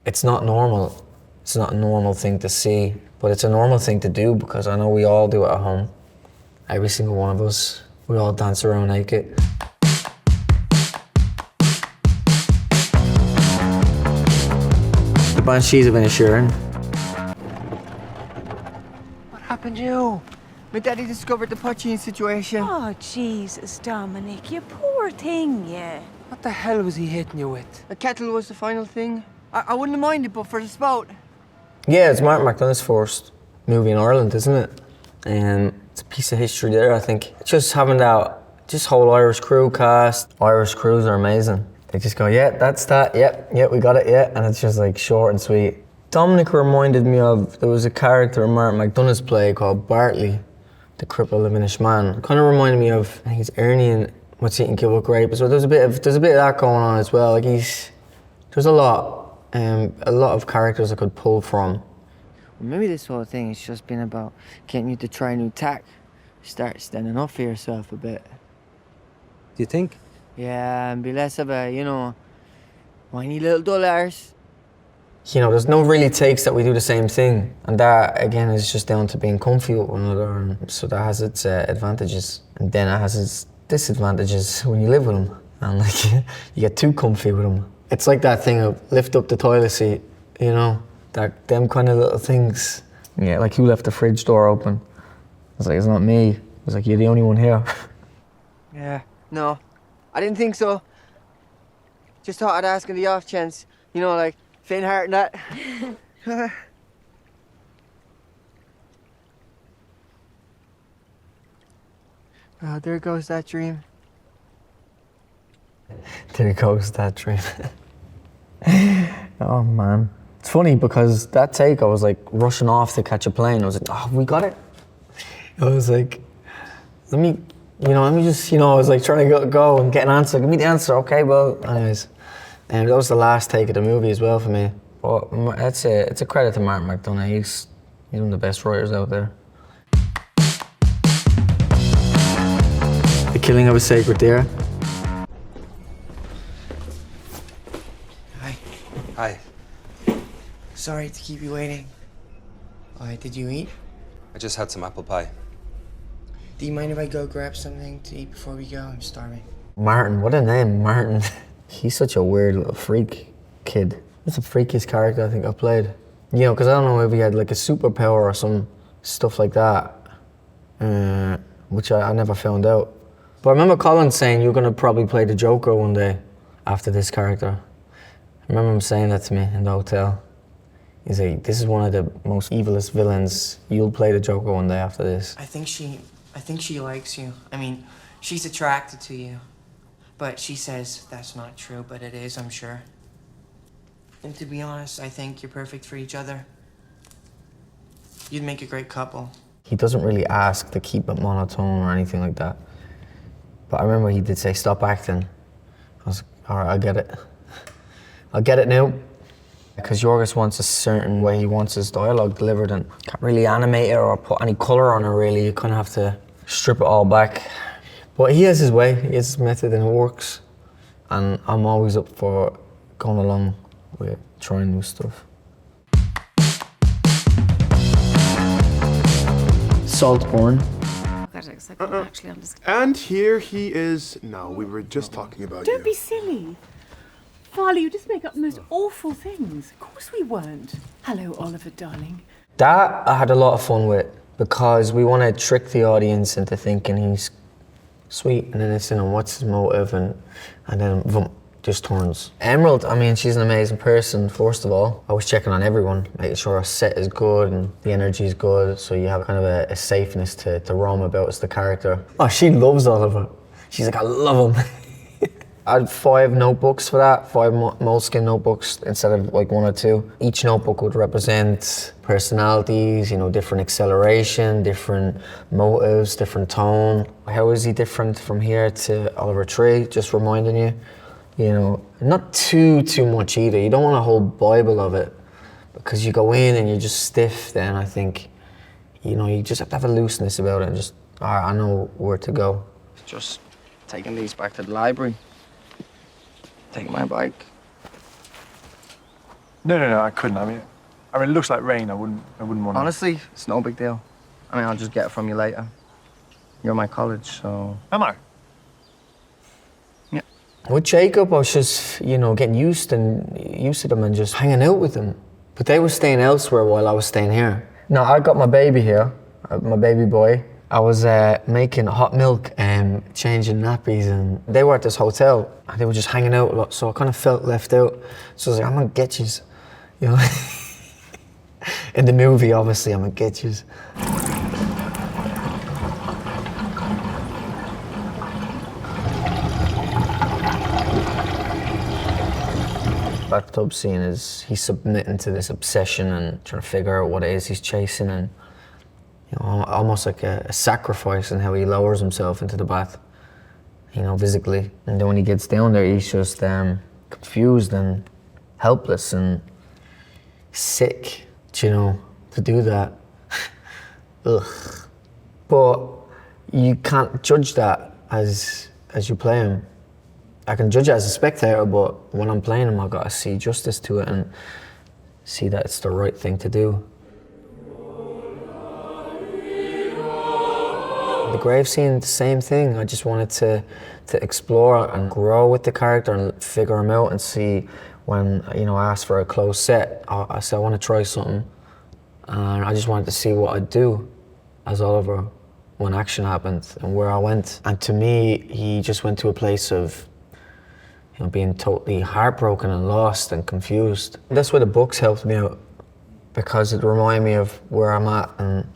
It's not normal. It's not a normal thing to see, but it's a normal thing to do because I know we all do it at home. Every single one of us. We all dance around naked. The Banshees of Inisherin. What happened to you? My daddy discovered the poaching situation. Oh, Jesus, Dominic, you poor thing, yeah. What the hell was he hitting you with? A kettle was the final thing. I wouldn't have minded, but for the spout. Yeah, it's Martin McDonagh's first movie in Ireland, isn't it? It's a piece of history there, I think. Just having that, just whole Irish crew cast. Irish crews are amazing. They just go, yeah, that's that, yeah, we got it, yeah. And it's just like short and sweet. Dominic reminded me of, there was a character in Martin McDonagh's play called Bartley, the crippled Livenish man. Kind of reminded me of, I think it's Ernie in What's Eating Killed with Grape. So there's a bit of that going on as well. Like there's a lot of characters I could pull from. Well, maybe this whole thing has just been about getting you to try new tack. Start standing up for yourself a bit. Do you think? Yeah, and be less of a, whiny little dull arse. There's no really takes that we do the same thing. And that, again, is just down to being comfy with one another. And so that has its advantages. And then it has its disadvantages when you live with them. And you get too comfy with them. It's like that thing of lift up the toilet seat, them kind of little things. Yeah, like who left the fridge door open? I was like, it's not me. I was like, you're the only one here. Yeah, no, I didn't think so. Just thought I'd ask on the off chance, like faint heart and that. Oh, there goes that dream. There goes that dream. Oh man. It's funny because that take I was like rushing off to catch a plane. I was like, oh, we got it. I was like, let me just, I was like trying to go and get an answer. Give me the answer, okay, well, anyways. And that was the last take of the movie as well for me. But it's a credit to Martin McDonagh. He's one of the best writers out there. The Killing of a Sacred Deer. Hi. Hi. Sorry to keep you waiting. Did you eat? I just had some apple pie. Do you mind if I go grab something to eat before we go? I'm starving. Martin, what a name, Martin. He's such a weird little freak kid. That's the freakiest character I think I've played. Because I don't know if he had like a superpower or some stuff like that, which I never found out. But I remember Colin saying you're gonna probably play the Joker one day after this character. I remember him saying that to me in the hotel. He's like, this is one of the most evilest villains. You'll play the Joker one day after this. I think she likes you. I mean, she's attracted to you. But she says that's not true, but it is, I'm sure. And to be honest, I think you're perfect for each other. You'd make a great couple. He doesn't really ask to keep it monotone or anything like that. But I remember he did say, stop acting. I was like, all right, I get it. I'll get it now. Because Yorgos wants a certain way he wants his dialogue delivered and can't really animate it or put any colour on it really. You kind of have to strip it all back. But he has his way, he has his method and it works. And I'm always up for going along with trying new stuff. Saltburn. And here he is now. We were just talking about Don't you. be silly. Farley, you just make up the most awful things. Of course we weren't. Hello, Oliver, darling. That I had a lot of fun with because we want to trick the audience into thinking he's sweet and innocent and what's his motive and then boom, just turns. Emerald, I mean, she's an amazing person, first of all. I was checking on everyone, making sure our set is good and the energy is good, so you have kind of a safeness to roam about as the character. Oh, she loves Oliver. She's like, I love him. I had 5 notebooks for that, 5 moleskin notebooks instead of like 1 or 2. Each notebook would represent personalities, different acceleration, different motives, different tone. How is he different from here to Oliver Tree? Just reminding you, not too much either. You don't want a whole Bible of it because you go in and you're just stiff then I think, you just have to have a looseness about it and just, all right, I know where to go. Just taking these back to the library. Take my bike. No, I couldn't. I mean, it looks like rain. I wouldn't want to. Honestly, it's no big deal. I mean, I'll just get it from you later. You're my college, so... Am I? Yeah. With Jacob, I was just, getting used to them and just hanging out with them. But they were staying elsewhere while I was staying here. No, I got my baby here, my baby boy. I was making hot milk and changing nappies, and they were at this hotel and they were just hanging out a lot, so I kind of felt left out. So I was like, I'm gonna get yous, In the movie, obviously, I'm gonna get yous. Bathtub scene is he's submitting to this obsession and trying to figure out what it is he's chasing, and almost like a sacrifice in how he lowers himself into the bath, physically. And then when he gets down there, he's just confused and helpless and sick, to do that. Ugh. But you can't judge that as you play him. I can judge it as a spectator, but when I'm playing him, I've got to see justice to it and see that it's the right thing to do. The grave scene, the same thing. I just wanted to explore and grow with the character and figure him out and see when, I asked for a closed set. I said, I want to try something. And I just wanted to see what I'd do as Oliver when action happened and where I went. And to me, he just went to a place of being totally heartbroken and lost and confused. That's where the books helped me out, because it reminded me of where I'm at and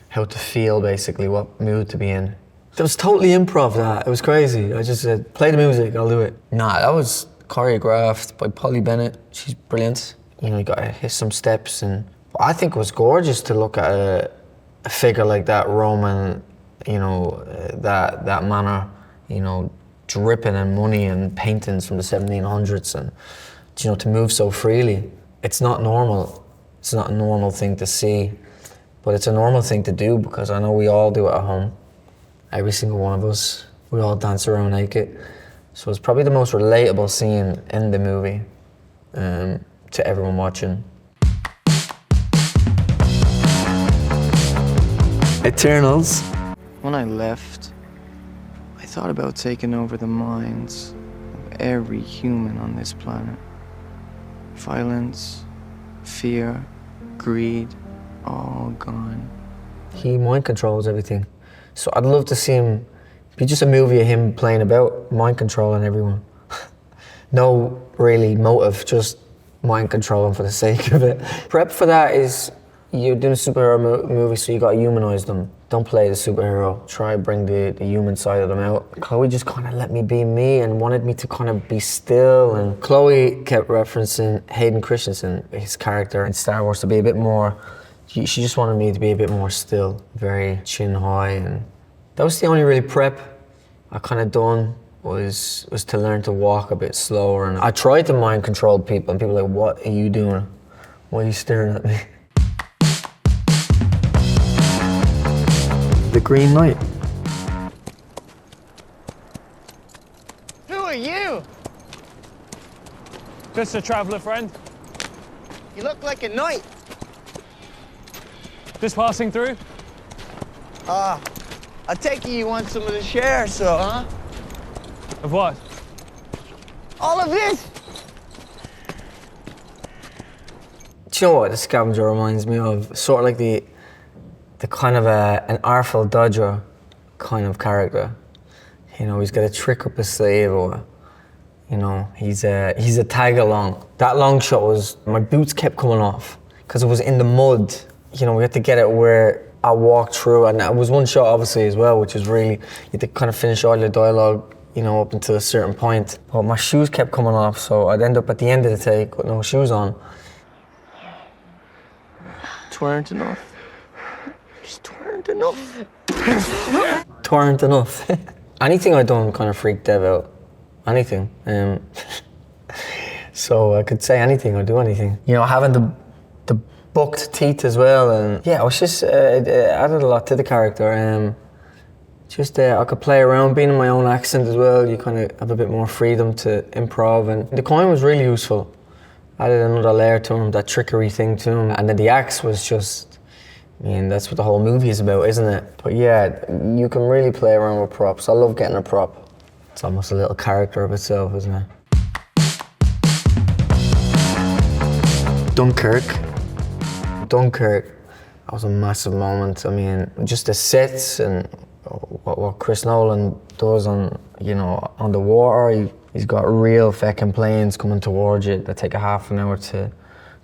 how to feel, basically, what mood to be in. It was totally improv, that. It was crazy. I just said, play the music, I'll do it. Nah, that was choreographed by Polly Bennett. She's brilliant. You gotta hit some steps, and I think it was gorgeous to look at a figure like that, Roman, that manner, dripping in money and paintings from the 1700s, and to move so freely. It's not normal. It's not a normal thing to see, but it's a normal thing to do, because I know we all do it at home. Every single one of us. We all dance around naked. So it's probably the most relatable scene in the movie to everyone watching. Eternals. When I left, I thought about taking over the minds of every human on this planet. Violence, fear, greed, all gone. He mind controls everything. So I'd love to see him be just a movie of him playing about mind controlling everyone. No really motive, just mind controlling for the sake of it. Prep for that is you're doing a superhero movie, so you gotta humanize them. Don't play the superhero. Try bring the human side of them out. Chloe just kind of let me be me and wanted me to kind of be still. And Chloe kept referencing Hayden Christensen, his character in Star Wars, to be a bit more. She just wanted me to be a bit more still, very chin high, and that was the only really prep I kind of done was to learn to walk a bit slower. And I tried to mind control people, and people were like, "What are you doing? Why are you staring at me?" The Green Knight. Who are you? Just a traveller friend. You look like a knight. Just passing through. I take it you want some of the share, so, huh? Of what? All of this? Do you know what the scavenger reminds me of? Sort of like the kind of an artful dodger kind of character. He's got a trick up his sleeve, or he's a tag along. That long shot was, my boots kept coming off because it was in the mud. We had to get it where I walked through, and it was one shot obviously as well, which is really, you had to kind of finish all your dialogue, up until a certain point. But my shoes kept coming off, so I'd end up at the end of the take with no shoes on. Tweren't enough. Just tweren't enough. Tweren't enough. Anything I done kind of freaked Dev out. Anything. So I could say anything or do anything. Having the bucked teeth as well, and yeah, it was just it added a lot to the character. I could play around, being in my own accent as well. You kind of have a bit more freedom to improv, and the coin was really useful. Added another layer to him, that trickery thing to him. And then the axe was just, I mean, that's what the whole movie is about, isn't it? But yeah, you can really play around with props. I love getting a prop. It's almost a little character of itself, isn't it? Dunkirk. That was a massive moment. I mean, just the sets and what Chris Nolan does on, you know, on the water. He's got real fucking planes coming towards you that take a half an hour to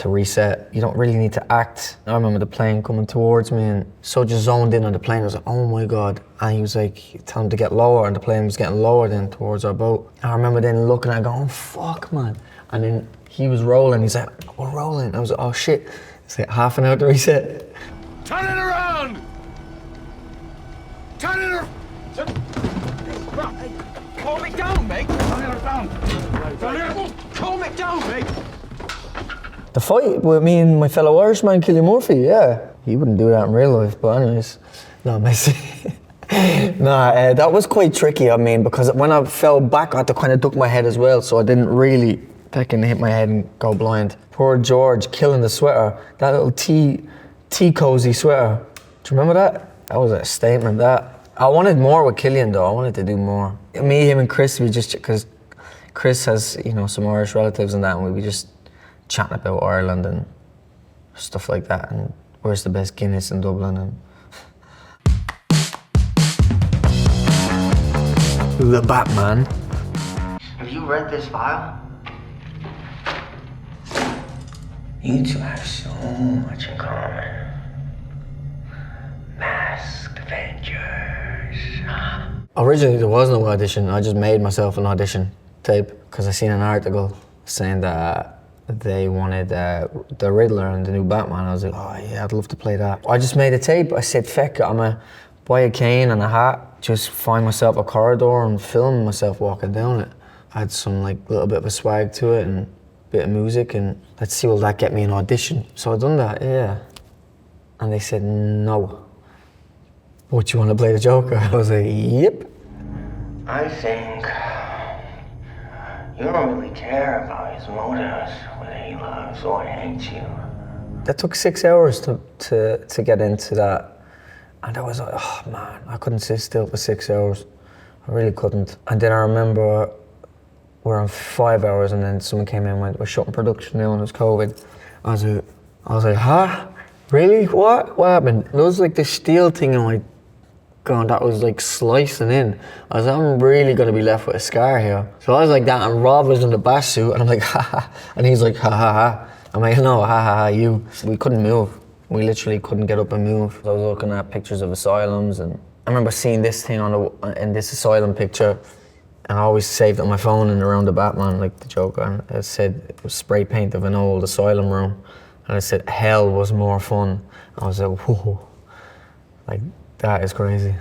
reset. You don't really need to act. I remember the plane coming towards me and so just zoned in on the plane. I was like, oh my God. And he was like, tell him to get lower, and the plane was getting lower then towards our boat. I remember then looking at it going, oh, fuck, man. And then he was rolling. He's like, we're rolling. I was like, oh shit. It's like half an hour to reset. Turn it around! Turn it around! Calm it down, mate! Turn it down! Calm it down, mate! The fight with me and my fellow Irishman, Cillian Murphy, yeah. He wouldn't do that in real life, but anyways. No, messy. That was quite tricky, I mean, because when I fell back, I had to kind of duck my head as well, so I didn't really fucking hit my head and go blind. Poor George killing the sweater, that little tea cozy sweater. Do you remember that? That was a statement, that. I wanted more with Cillian though, I wanted to do more. Me, him and Chris, we just, because Chris has, you know, some Irish relatives and that, and we just chatting about Ireland and stuff like that, and where's the best Guinness in Dublin, and the Batman. Have you read this file? You two have so much in common. Masked Avengers. Originally there was no audition, I just made myself an audition tape because I seen an article saying that they wanted the Riddler and the new Batman. I was like, oh yeah, I'd love to play that. I just made a tape. I said, feck it, I'm gonna buy a cane and a hat, just find myself a corridor and film myself walking down it. I had some like little bit of a swag to it and a bit of music, and let's see, will that get me an audition? So I done that, yeah. And they said, no. What, you want to play the Joker? I was like, yep. I think you don't really care about his motives, whether he loves or hates you. That took 6 hours to get into that. And I was like, oh man, I couldn't sit still for 6 hours. I really couldn't. And then I remember we're on 5 hours, and then someone came in and went, we're shutting production now and it was COVID. I was like, huh? Really? What happened? There was like this steel thing in my gun that was like slicing in. I was like, I'm really gonna be left with a scar here. So I was like that, and Rob was in the bash suit, and I'm like, ha ha. And he's like, ha ha ha. I'm like, no, ha ha ha, you. We couldn't move. We literally couldn't get up and move. I was looking at pictures of asylums, and I remember seeing this thing in this asylum picture, and I always saved it on my phone and around the Batman, like the Joker, and it said, it was spray paint of an old asylum room, and it said, hell was more fun. I was like, whoa, like, that is crazy.